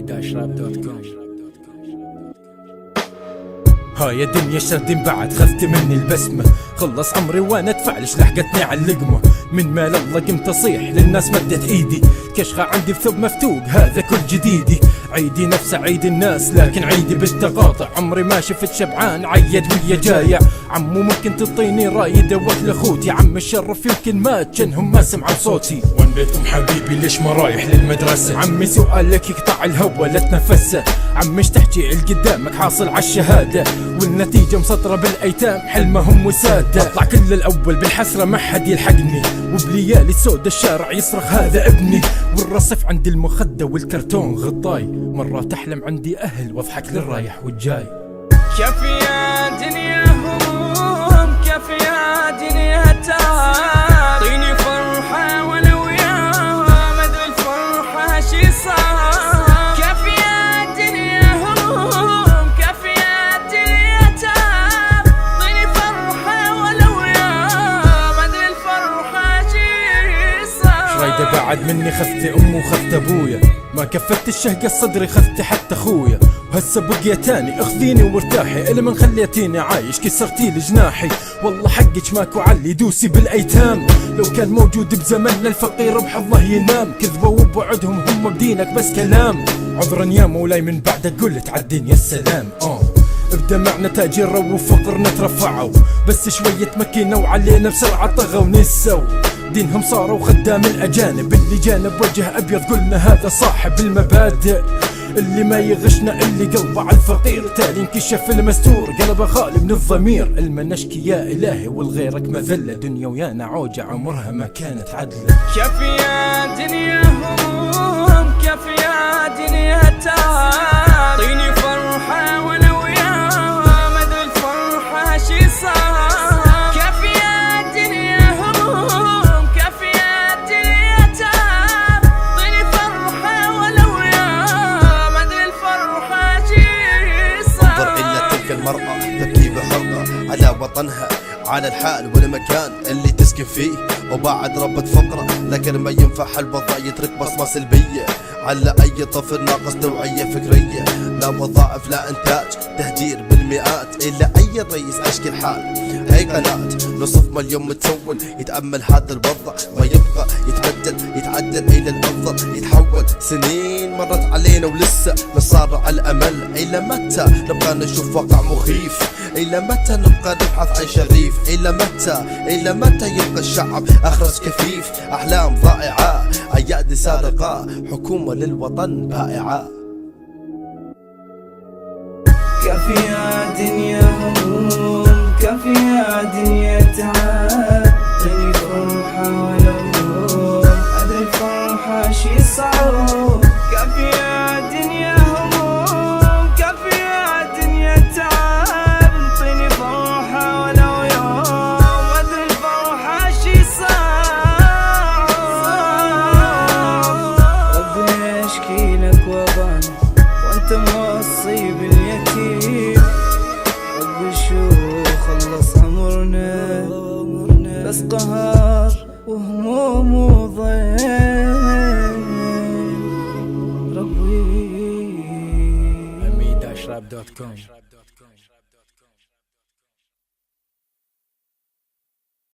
amida-shrap.com. ها يا دنيا شردين بعد خذت مني البسمة، خلص عمري وانا ادفعلش لحقتني على اللقمة. من مال الله قمت اصيح للناس مدت ايدي، كشخة عندي بثوب مفتوق هذا كل جديدي. عيدي نفس عيد الناس لكن عيدي بالتقاطع، عمري ما شفت شبعان عيد ويا جايع. عمو ممكن تعطيني رايدة واكل اخوتي، عم الشرف يمكن مات جنهم ما سمعوا صوتي. وين بيتكم حبيبي ليش ما رايح للمدرسة؟ عمي سؤالك يقطع الهوا لا تنفسه، عمي ايش تحكي قدامك حاصل عالشهادة، والنتيجة مسطرة بالايتام حلمهم وسادة. اطلع كل الاول بالحسرة ما حد يلحقني، وبليالي السودة الشارع يصرخ هذا ابني. والرصف عندي المخدة والكرتون غطاي، مرات احلم عندي اهل واضحك للرايح والجاي. كيف يا دنيا هموم، كيف يا دنيا تعب، طيني فرحة ولو يوم مدري الفرحة شي صار. كيف يا دنيا هموم، كيف يا دنيا تعب، طيني فرحة ولو يوم مدري الفرحة شي صار. شريدة بعد مني خذت امي وخذت ابويا، ما كفت الشهقة صدري خذت حتى اخويا. وهسه بقيا تاني اخذيني وارتاحي، إلا من خليتيني عايش كسرتي لي جناحي. والله حقك ماكو علي دوسي بالايتام، لو كان موجود بزمننا الفقير بحظه ينام. كذبوا وبوعدهم هم بدينك بس كلام، عذرا يا مولاي من بعد قلت عالدنيا السلام. بدمعنا تاجر وفقرنا ترفعوا، بس شوية مكينة وعلينا بسرعة طغوا ونسوا. دينهم صاروا خدام الأجانب، اللي جانب وجه أبيض قلنا هذا صاحب المبادئ. اللي ما يغشنا اللي قلبه على الفقير، تالي انكشف المستور قلبه خالي من الضمير. المنشكي يا إلهي والغيرك مذلة، دنيا ويانا عوجة عمرها ما كانت عدلة. كيف يا دنيا هموم، كيف يا دنيا تعب، طيني فرحة ولو يوم مدري الفرحة شي صار. كيف يا دنيا هموم، كيف يا دنيا تعب، طيني فرحة ولو يوم مدري الفرحة شي صار. انظر إلا تلك المرأة تبكي بحرقة على وطنها، على الحال والمكان اللي تسكن فيه، وبعد ربة فقرة لكن ما ينفع الوضع يترك بصمة سلبية على أي طفل ناقص توعية فكرية. لا وظائف لا إنتاج، تهجير بالمئات، إلا أي رئيس أشكل حال هي قناة. نصف مليون متسول يتأمل هذا الوضع، ما يبقى يتبدل يتعدل إلى الأفضل، يتحول. سنين مرت علينا ولسه نصارع الأمل، إلى متى نبقى نشوف واقع مخيف؟ إلى متى نبقى نبحث عن شريف؟ إلى متى يبقى الشعب أخرس كفيف؟ أحلام ضائعة، أيادي سارقة، حكومة للوطن بائعة. كيف يا دنيا هموم، كيف يا دنيا تعب، طيني فرحة ولو يوم أدري الفرحة شي صعب. كيف يا دنيا هموم، كيف يا دنيا تعب، طيني فرحة ولو يوم أدري الفرحة شي صعب. ربنا يشكي لك وبانا وانت موصي باليتيم، رب شو خلص عمرنا بس قهر وهموم وضيم. ربي amida-shrap.com.